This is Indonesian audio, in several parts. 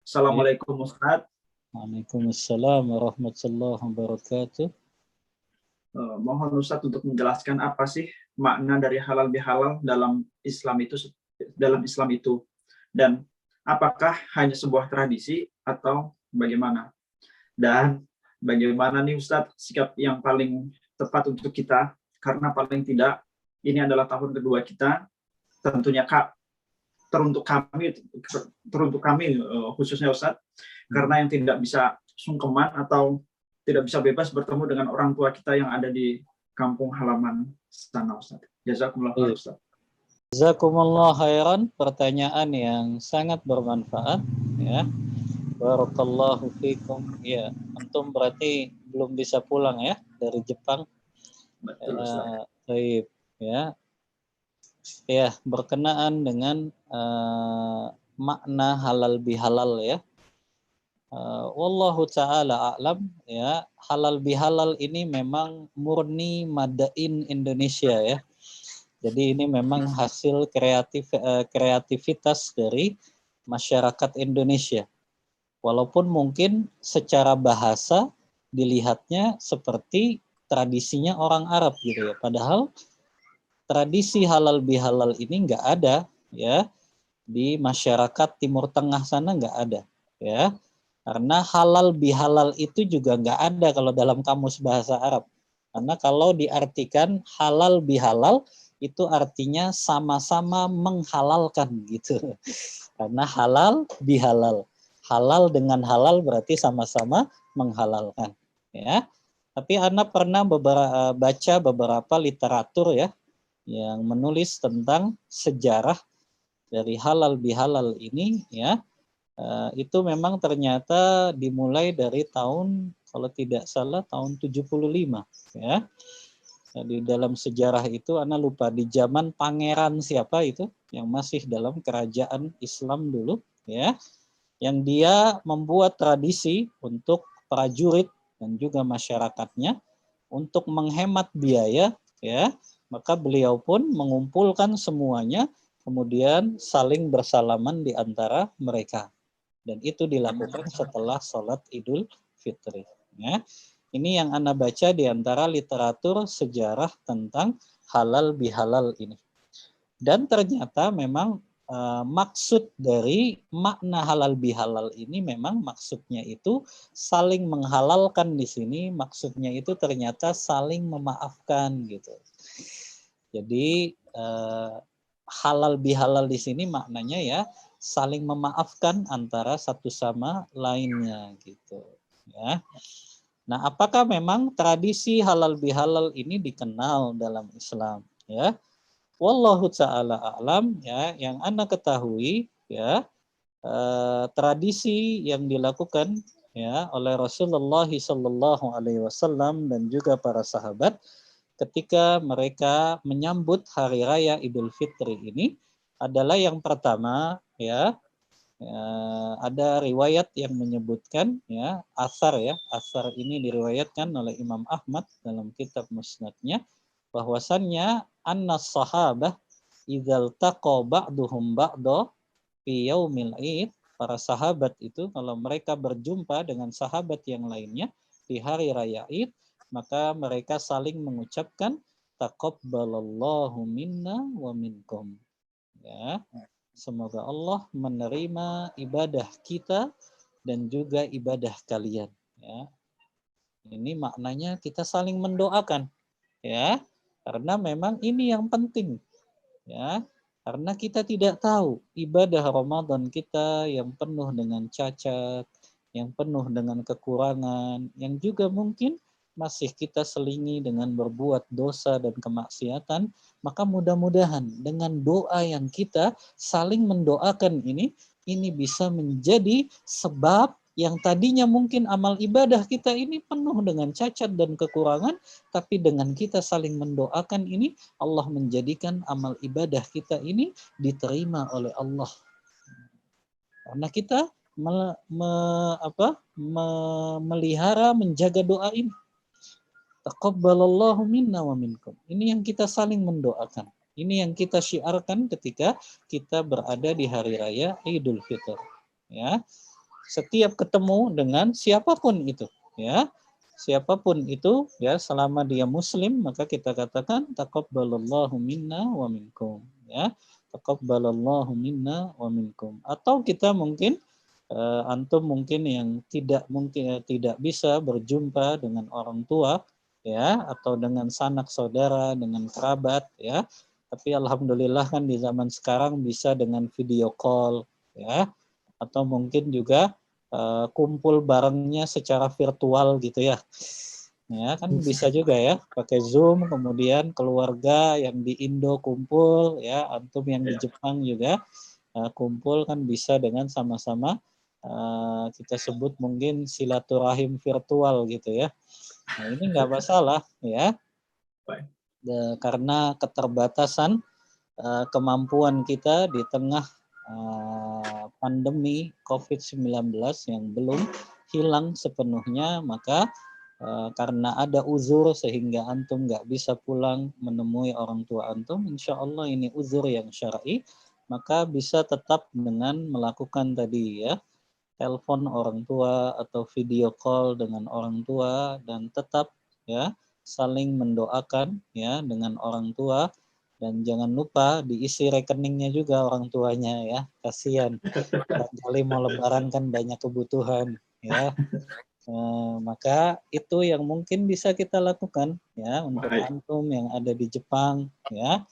Baik. Assalamualaikum Ustaz. Waalaikumsalam warahmatullahi wabarakatuh. Mohon Ustaz untuk menjelaskan apa sih makna dari halal bihalal dalam Islam itu dan apakah hanya sebuah tradisi atau bagaimana? Dan bagaimana nih Ustadz sikap yang paling tepat untuk kita, karena paling tidak ini adalah tahun kedua kita, tentunya teruntuk kami khususnya Ustadz, karena yang tidak bisa sungkeman atau tidak bisa bebas bertemu dengan orang tua kita yang ada di kampung halaman sana Ustadz. Jazakumullah khair Ustadz. Jazakumullah khairan, pertanyaan yang sangat bermanfaat ya. Barakallahu fikum. Ya, antum berarti belum bisa pulang ya dari Jepang. Betul Ustadz. Baik ya. Ya, berkenaan dengan makna halal bihalal ya. Wallahu ta'ala a'lam ya. Halal bihalal ini memang murni madain Indonesia ya. Jadi ini memang hasil kreativitas dari masyarakat Indonesia. Walaupun mungkin secara bahasa dilihatnya seperti tradisinya orang Arab gitu ya. Padahal tradisi halal bihalal ini nggak ada ya di masyarakat Timur Tengah sana, nggak ada ya. Karena halal bihalal itu juga nggak ada kalau dalam kamus bahasa Arab. Karena kalau diartikan halal bihalal itu artinya sama-sama menghalalkan gitu. Karena halal bihalal. Halal dengan halal berarti sama-sama menghalalkan ya. Tapi Anda pernah baca beberapa literatur ya yang menulis tentang sejarah dari halal bihalal ini ya. Itu memang ternyata dimulai dari tahun, kalau tidak salah tahun 75 ya. Di dalam sejarah itu Ana lupa di zaman pangeran siapa itu yang masih dalam kerajaan Islam dulu ya, yang dia membuat tradisi untuk prajurit dan juga masyarakatnya untuk menghemat biaya ya, maka beliau pun mengumpulkan semuanya kemudian saling bersalaman di antara mereka, dan itu dilakukan setelah sholat Idul Fitri ya. Ini yang Anda baca di antara literatur sejarah tentang halal bihalal ini. Dan ternyata memang maksud dari makna halal bihalal ini memang maksudnya itu saling menghalalkan di sini, maksudnya itu ternyata saling memaafkan gitu. Jadi halal bihalal di sini maknanya ya saling memaafkan antara satu sama lainnya gitu ya. Nah, apakah memang tradisi halal bihalal ini dikenal dalam Islam ya? Wallahu ta'ala a'lam ya, yang Anda ketahui ya, tradisi yang dilakukan ya oleh Rasulullah sallallahu alaihi wasallam dan juga para sahabat ketika mereka menyambut hari raya Idul Fitri ini adalah yang pertama ya, ada riwayat yang menyebutkan ya, asar ini diriwayatkan oleh Imam Ahmad dalam kitab Musnadnya, bahwasannya anna sahabah idzal taqa ba'duhum ba'da fi yaumil id, para sahabat itu kalau mereka berjumpa dengan sahabat yang lainnya di hari raya Id, maka mereka saling mengucapkan taqabbalallahu minna wa minkum ya. Semoga Allah menerima ibadah kita dan juga ibadah kalian ya. Ini maknanya kita saling mendoakan ya. Karena memang ini yang penting ya. Karena kita tidak tahu ibadah Ramadan kita yang penuh dengan cacat, yang penuh dengan kekurangan, yang juga mungkin masih kita selingi dengan berbuat dosa dan kemaksiatan, maka mudah-mudahan dengan doa yang kita saling mendoakan ini bisa menjadi sebab yang tadinya mungkin amal ibadah kita ini penuh dengan cacat dan kekurangan, tapi dengan kita saling mendoakan ini, Allah menjadikan amal ibadah kita ini diterima oleh Allah. Karena kita melihara, menjaga doa ini. Taqabbalallahu minna wa minkum. Ini yang kita saling mendoakan. Ini yang kita syiarkan ketika kita berada di hari raya Idul Fitr. Ya. setiap ketemu dengan siapapun itu, ya. Siapapun itu, ya, selama dia muslim, maka kita katakan taqabbalallahu minna wa minkum, ya. Taqabbalallahu minna wa minkum. Atau kita mungkin antum mungkin yang tidak bisa berjumpa dengan orang tua, ya, atau dengan sanak saudara, dengan kerabat, ya. Tapi alhamdulillah kan di zaman sekarang bisa dengan video call, ya, atau mungkin juga kumpul barengnya secara virtual gitu ya. Ya, kan bisa juga ya, pakai Zoom, kemudian keluarga yang di Indo kumpul, ya, antum yang di Jepang juga kumpul, kan bisa dengan sama-sama kita sebut mungkin silaturahim virtual gitu ya. Nah, ini nggak masalah ya, karena keterbatasan kemampuan kita di tengah pandemi COVID-19 yang belum hilang sepenuhnya, maka karena ada uzur sehingga antum nggak bisa pulang menemui orang tua antum, insya Allah ini uzur yang syar'i, maka bisa tetap dengan melakukan tadi ya, telepon orang tua atau video call dengan orang tua, dan tetap ya saling mendoakan ya dengan orang tua. Dan jangan lupa diisi rekeningnya juga orang tuanya ya, kasihan. Barangkali mau lebaran kan banyak kebutuhan ya. Maka itu yang mungkin bisa kita lakukan ya untuk antum yang ada di Jepang ya.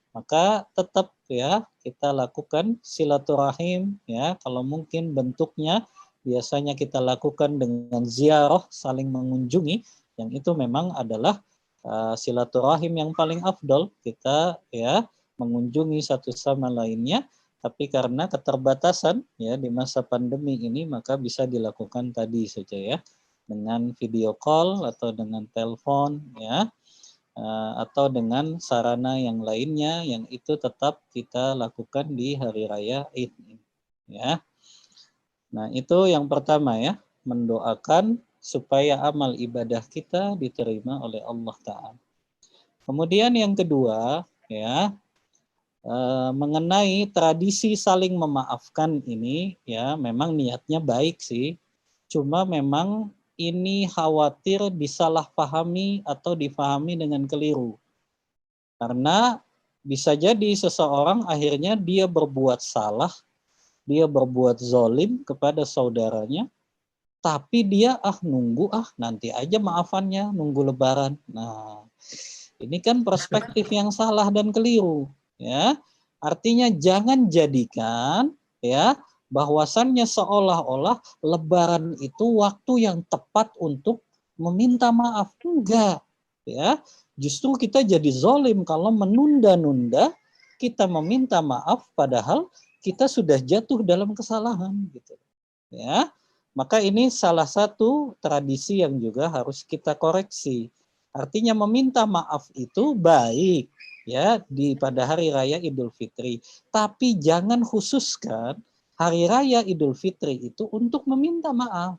Maka tetap ya kita lakukan silaturahim ya, kalau mungkin bentuknya biasanya kita lakukan dengan ziarah, saling mengunjungi, yang itu memang adalah silaturahim yang paling afdol, kita ya mengunjungi satu sama lainnya. Tapi karena keterbatasan ya di masa pandemi ini, maka bisa dilakukan tadi saja ya, dengan video call atau dengan telepon ya, atau dengan sarana yang lainnya, yang itu tetap kita lakukan di hari raya Id ya. Nah, itu yang pertama ya, mendoakan supaya amal ibadah kita diterima oleh Allah Ta'ala. Kemudian yang kedua ya, mengenai tradisi saling memaafkan ini ya, memang niatnya baik sih, cuma memang ini khawatir disalahpahami atau difahami dengan keliru. Karena bisa jadi seseorang akhirnya dia berbuat salah, dia berbuat zolim kepada saudaranya, tapi dia nunggu nanti aja maafannya, nunggu lebaran. Nah, ini kan perspektif yang salah dan keliru ya. Artinya jangan jadikan ya bahwasannya seolah-olah lebaran itu waktu yang tepat untuk meminta maaf. Enggak ya. Justru kita jadi zolim kalau menunda-nunda kita meminta maaf padahal kita sudah jatuh dalam kesalahan gitu ya. Maka ini salah satu tradisi yang juga harus kita koreksi. Artinya meminta maaf itu baik ya pada hari raya Idul Fitri, tapi jangan khususkan hari raya Idul Fitri itu untuk meminta maaf.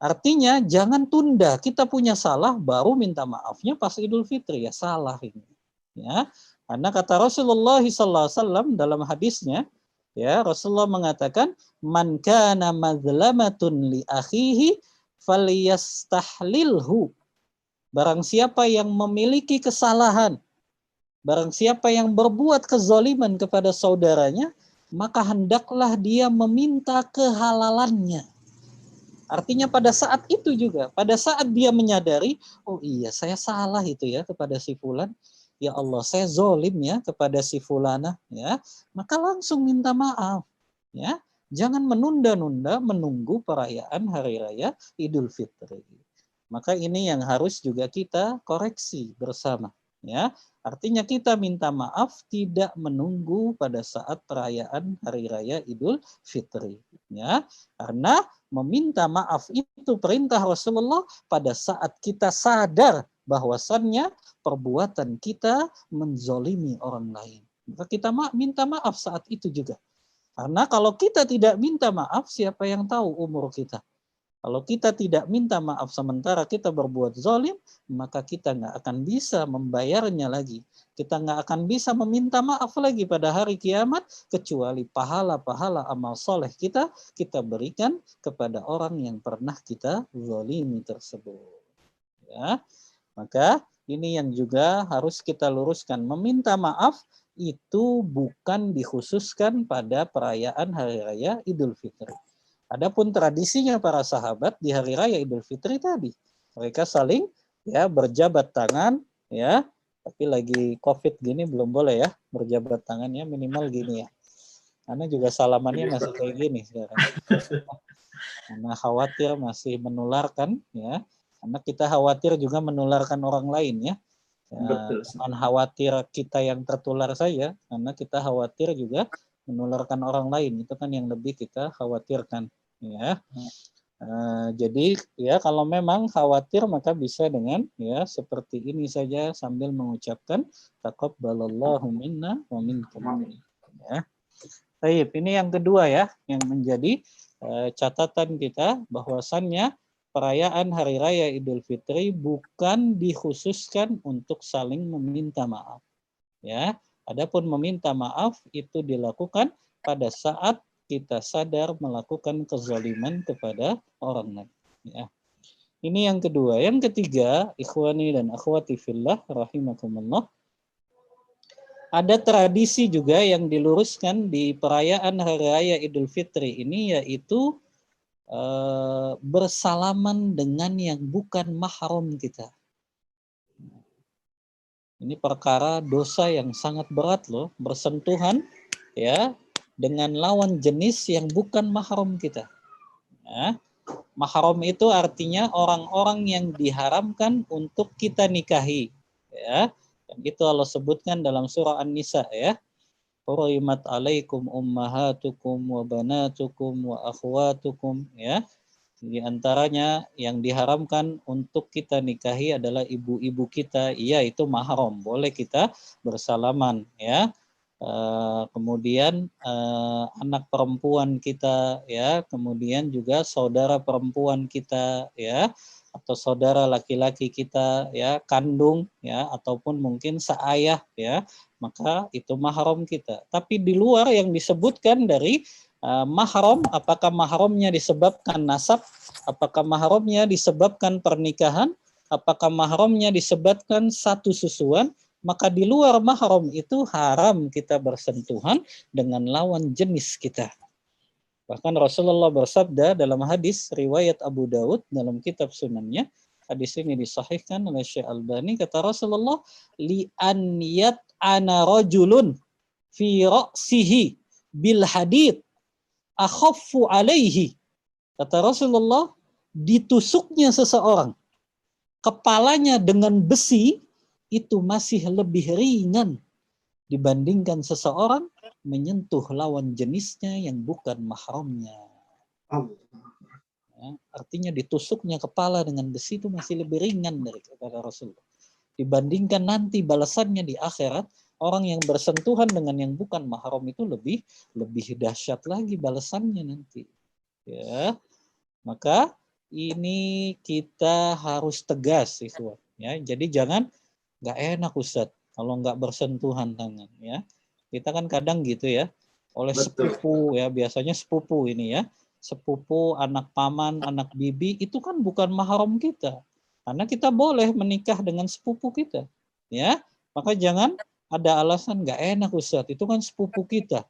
Artinya jangan tunda, kita punya salah baru minta maafnya pas Idul Fitri, ya salah ini. Ya, karena kata Rasulullah SAW dalam hadisnya, ya, Rasulullah mengatakan, man kana mazlamatun li akhihi falyastahlilhu. Barang siapa yang memiliki kesalahan, barang siapa yang berbuat kezaliman kepada saudaranya, maka hendaklah dia meminta kehalalannya. Artinya pada saat itu juga, pada saat dia menyadari, oh iya saya salah itu ya kepada si fulan, ya Allah saya zolim ya kepada si fulana ya, maka langsung minta maaf ya. Jangan menunda-nunda menunggu perayaan hari raya Idul Fitri. Maka ini yang harus juga kita koreksi bersama ya. Artinya kita minta maaf tidak menunggu pada saat perayaan hari raya Idul Fitri ya. Karena meminta maaf itu perintah Rasulullah pada saat kita sadar bahwasannya perbuatan kita menzolimi orang lain. Maka kita minta maaf saat itu juga. Karena kalau kita tidak minta maaf, siapa yang tahu umur kita? Kalau kita tidak minta maaf sementara kita berbuat zalim, maka kita nggak akan bisa membayarnya lagi. Kita nggak akan bisa meminta maaf lagi pada hari kiamat, kecuali pahala-pahala amal soleh kita berikan kepada orang yang pernah kita zalimi tersebut. Ya, maka ini yang juga harus kita luruskan. Meminta maaf itu bukan dikhususkan pada perayaan Hari Raya Idul Fitri. Adapun tradisinya para sahabat di Hari Raya Idul Fitri tadi, mereka saling ya berjabat tangan ya, tapi lagi COVID gini belum boleh ya berjabat tangan ya, minimal gini ya. Karena juga salamannya masih kayak gini sekarang. Karena khawatir masih menularkan ya. Karena kita khawatir juga menularkan orang lain ya. Betul. Jangan khawatir kita yang tertular saja, karena kita khawatir juga menularkan orang lain. Itu kan yang lebih kita khawatirkan. Ya, jadi ya kalau memang khawatir maka bisa dengan ya seperti ini saja sambil mengucapkan taqabbalallahu minna wa minkum. Ya. Baik, ini yang kedua ya yang menjadi catatan kita bahwasannya perayaan Hari Raya Idul Fitri bukan dikhususkan untuk saling meminta maaf. Ya, adapun meminta maaf itu dilakukan pada saat kita sadar melakukan kezaliman kepada orang lain. Ya. Ini yang kedua. Yang ketiga, ikhwani dan akhwati fillah rahimakumullah. Ada tradisi juga yang diluruskan di perayaan Hari Raya Idul Fitri ini, yaitu bersalaman dengan yang bukan mahram kita. Ini perkara dosa yang sangat berat loh, bersentuhan ya dengan lawan jenis yang bukan mahram kita. Ya. Mahram itu artinya orang-orang yang diharamkan untuk kita nikahi. Ya. Dan itu Allah sebutkan dalam surah An-Nisa ya. Hurimat alaikum ummahatukum wa banatukum wa akhwatukum ya. Di antaranya yang diharamkan untuk kita nikahi adalah ibu-ibu kita, iya itu mahram, boleh kita bersalaman ya. Kemudian anak perempuan kita ya, kemudian juga saudara perempuan kita ya, atau saudara laki-laki kita ya, kandung ya, ataupun mungkin seayah ya, maka itu mahram kita. Tapi di luar yang disebutkan dari mahram, apakah mahramnya disebabkan nasab, apakah mahramnya disebabkan pernikahan, apakah mahramnya disebabkan satu susuan, maka di luar mahram itu haram kita bersentuhan dengan lawan jenis kita. Bahkan Rasulullah bersabda dalam hadis riwayat Abu Daud dalam kitab sunannya, hadis ini disahihkan oleh Syekh Albani, kata Rasulullah, li an yat'ana rajulun fi ra'sihi bil hadid akhaffu alaihi. Kata Rasulullah, ditusuknya seseorang kepalanya dengan besi itu masih lebih ringan dibandingkan seseorang menyentuh lawan jenisnya yang bukan mahramnya. Ya, artinya ditusuknya kepala dengan besi itu masih lebih ringan dari kata Rasulullah. Dibandingkan nanti balasannya di akhirat, orang yang bersentuhan dengan yang bukan mahram itu lebih dahsyat lagi balasannya nanti. Ya, maka ini kita harus tegas, ikhwan. Ya, jadi jangan nggak enak Ustadz kalau nggak bersentuhan tangan. Ya, kita kan kadang gitu ya, oleh sepupu ya, biasanya sepupu ini ya, sepupu, anak paman, anak bibi itu kan bukan mahram kita. Karena kita boleh menikah dengan sepupu kita, ya. Maka jangan ada alasan nggak enak Ustadz, itu kan sepupu kita.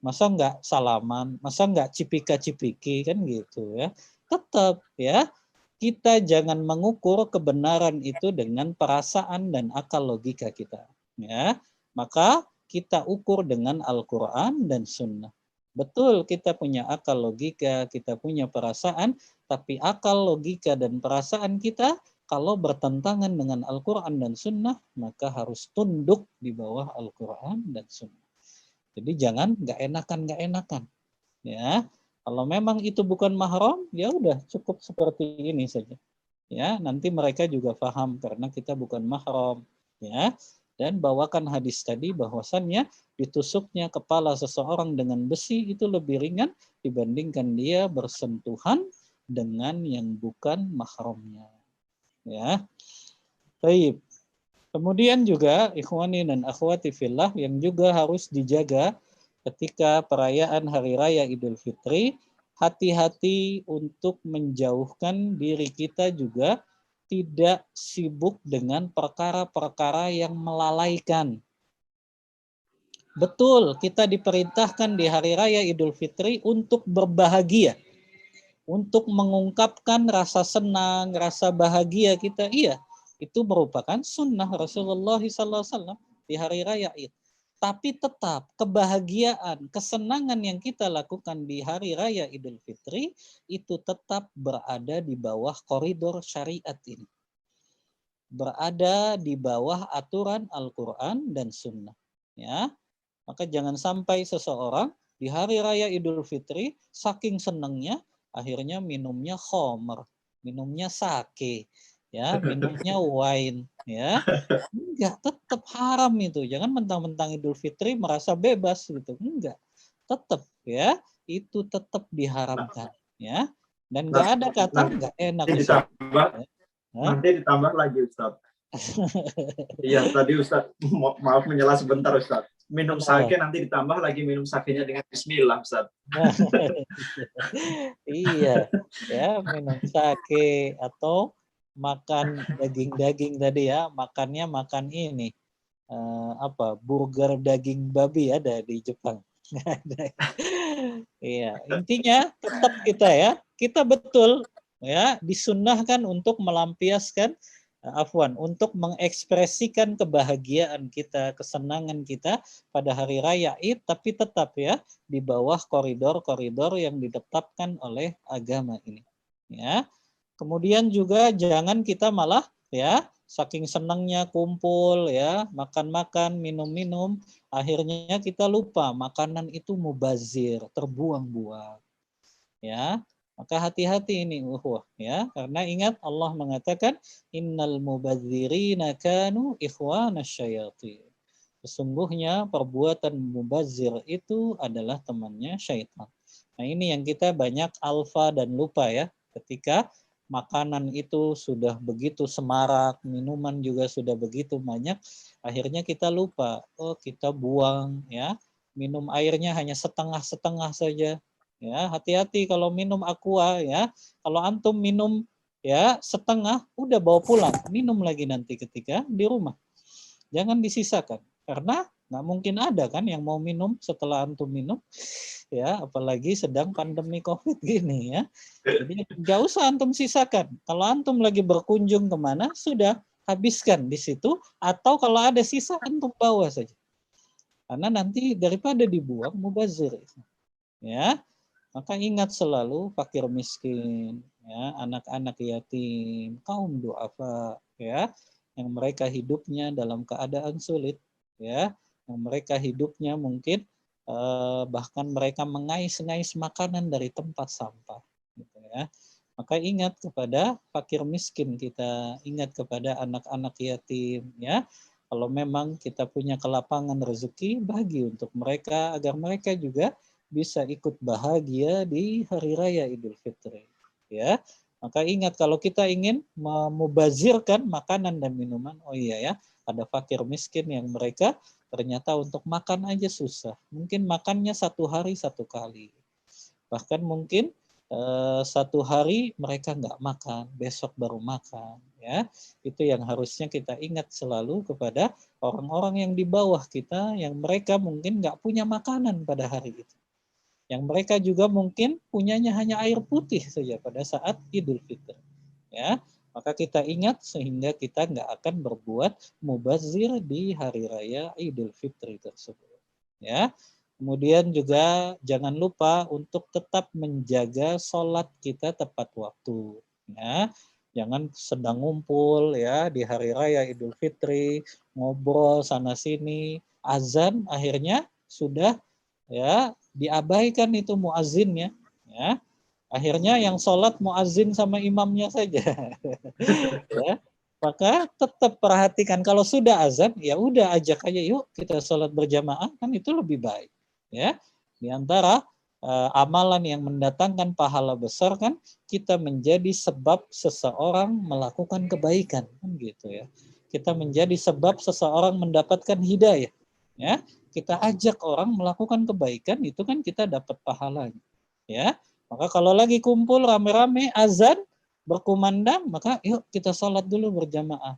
Masa nggak salaman, masa nggak cipika-cipiki kan gitu ya. Tetap ya, kita jangan mengukur kebenaran itu dengan perasaan dan akal logika kita. Ya, maka kita ukur dengan Al-Quran dan Sunnah. Betul kita punya akal logika, kita punya perasaan, tapi akal logika dan perasaan kita kalau bertentangan dengan Al-Quran dan Sunnah, maka harus tunduk di bawah Al-Quran dan Sunnah. Jadi jangan nggak enakan. Ya, kalau memang itu bukan mahram, ya udah cukup seperti ini saja. Ya, nanti mereka juga paham karena kita bukan mahram. Ya, dan bawakan hadis tadi bahwasannya ditusuknya kepala seseorang dengan besi itu lebih ringan dibandingkan dia bersentuhan dengan yang bukan mahramnya. Ya. Baik. Kemudian juga ikhwani dan akhwati fillah yang juga harus dijaga ketika perayaan Hari Raya Idul Fitri, hati-hati untuk menjauhkan diri kita juga tidak sibuk dengan perkara-perkara yang melalaikan. Betul, kita diperintahkan di Hari Raya Idul Fitri untuk berbahagia, untuk mengungkapkan rasa senang, rasa bahagia kita. Iya, itu merupakan sunnah Rasulullah SAW di Hari Raya Id. Tapi tetap kebahagiaan, kesenangan yang kita lakukan di Hari Raya Idul Fitri itu tetap berada di bawah koridor syariat ini. Berada di bawah aturan Al-Quran dan Sunnah. Ya, maka jangan sampai seseorang di Hari Raya Idul Fitri saking senangnya akhirnya minumnya khamr, minumnya sake, ya, minumnya wine, ya. Enggak, tetap haram itu. Jangan mentang-mentang Idul Fitri merasa bebas gitu. Enggak. Tetap ya, itu tetap diharamkan, ya. Dan enggak ada kata enggak enak Ustaz. Nanti ditambah lagi Ustaz. Iya, tadi Ustaz, maaf menyela sebentar Ustaz. Minum sake nanti ditambah lagi minum sakenya dengan bismillah Ustaz. Iya, ya minum sake atau makan daging-daging tadi ya, makannya makan ini burger daging babi ada di Jepang. Iya, intinya tetap kita betul ya disunnahkan untuk melampiaskan untuk mengekspresikan kebahagiaan kita, kesenangan kita pada hari raya Id, tapi tetap ya di bawah koridor-koridor yang ditetapkan oleh agama ini. Ya. Kemudian juga jangan kita malah ya saking senangnya kumpul ya, makan-makan, minum-minum, akhirnya kita lupa makanan itu mubazir, terbuang-buang. Ya. Maka hati-hati ini ya, karena ingat Allah mengatakan innal mubadzirina kanu ikhwanasyayatin. Sesungguhnya perbuatan mubazir itu adalah temannya syaitan. Nah, ini yang kita banyak alfa dan lupa ya, ketika makanan itu sudah begitu semarak, minuman juga sudah begitu banyak, akhirnya kita lupa, kita buang ya, minum airnya hanya setengah-setengah saja. Ya, hati-hati kalau minum aqua ya. Kalau antum minum ya setengah, udah bawa pulang, minum lagi nanti ketika di rumah. Jangan disisakan karena nggak mungkin ada kan yang mau minum setelah antum minum ya, apalagi sedang pandemi COVID gini ya. Jadi nggak usah antum sisakan. Kalau antum lagi berkunjung kemana, sudah habiskan di situ, atau kalau ada sisa antum bawa saja. Karena nanti daripada dibuang mubazir. Ya. Maka ingat selalu fakir miskin, ya, anak-anak yatim, kaum duafa, ya, yang mereka hidupnya dalam keadaan sulit, ya, yang mereka hidupnya mungkin bahkan mereka mengais-ngais makanan dari tempat sampah, gitu ya. Maka ingat kepada fakir miskin kita, ingat kepada anak-anak yatim, ya. Kalau memang kita punya kelapangan rezeki, bagi untuk mereka agar mereka juga bisa ikut bahagia di hari raya Idul Fitri. Ya, maka ingat kalau kita ingin memubazirkan makanan dan minuman, oh iya ya, ada fakir miskin yang mereka ternyata untuk makan aja susah. Mungkin makannya satu hari satu kali. Bahkan mungkin satu hari mereka nggak makan, besok baru makan. Ya, itu yang harusnya kita ingat selalu kepada orang-orang yang di bawah kita, yang mereka mungkin nggak punya makanan pada hari itu. Yang mereka juga mungkin punyanya hanya air putih saja pada saat Idul Fitri. Ya, maka kita ingat sehingga kita nggak akan berbuat mubazir di hari raya Idul Fitri tersebut. Ya, kemudian juga jangan lupa untuk tetap menjaga sholat kita tepat waktu. Ya, jangan sedang ngumpul ya di hari raya Idul Fitri, ngobrol sana sini, azan akhirnya sudah ya diabaikan itu muazzinnya, ya. Akhirnya yang sholat muazzin sama imamnya saja. Ya. Maka tetap perhatikan kalau sudah azan, ya udah ajak aja yuk kita sholat berjamaah, kan itu lebih baik. Ya. Di antara amalan yang mendatangkan pahala besar kan kita menjadi sebab seseorang melakukan kebaikan kan gitu ya. Kita menjadi sebab seseorang mendapatkan hidayah ya. Kita ajak orang melakukan kebaikan itu kan kita dapat pahalanya ya. Maka kalau lagi kumpul rame-rame azan berkumandang maka yuk kita sholat dulu berjamaah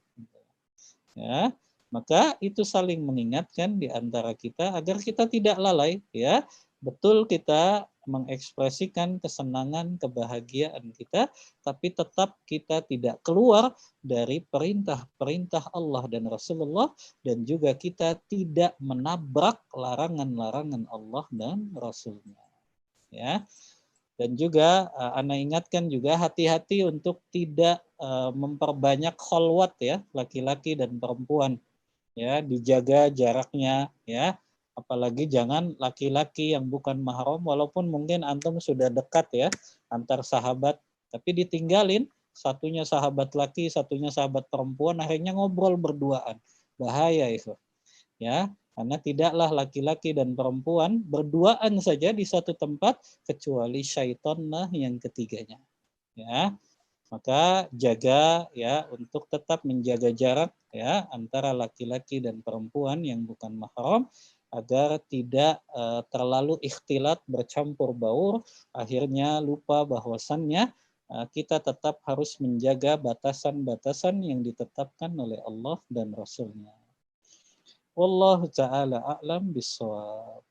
ya. Maka itu saling mengingatkan di antara kita agar kita tidak lalai ya. Betul kita mengekspresikan kesenangan, kebahagiaan kita, tapi tetap kita tidak keluar dari perintah-perintah Allah dan Rasulullah dan juga kita tidak menabrak larangan-larangan Allah dan Rasulnya. Ya. Dan juga Ana ingatkan juga hati-hati untuk tidak memperbanyak kholwat ya, laki-laki dan perempuan ya, dijaga jaraknya ya, apalagi jangan laki-laki yang bukan mahram walaupun mungkin antum sudah dekat ya antar sahabat tapi ditinggalin satunya sahabat laki satunya sahabat perempuan akhirnya ngobrol berduaan, bahaya itu ya, karena tidaklah laki-laki dan perempuan berduaan saja di satu tempat kecuali syaitanlah yang ketiganya ya. Maka jaga ya untuk tetap menjaga jarak ya antara laki-laki dan perempuan yang bukan mahram agar tidak terlalu ikhtilat bercampur baur akhirnya lupa bahwasannya kita tetap harus menjaga batasan-batasan yang ditetapkan oleh Allah dan Rasul-Nya. Wallahu taala a'lam bishawab.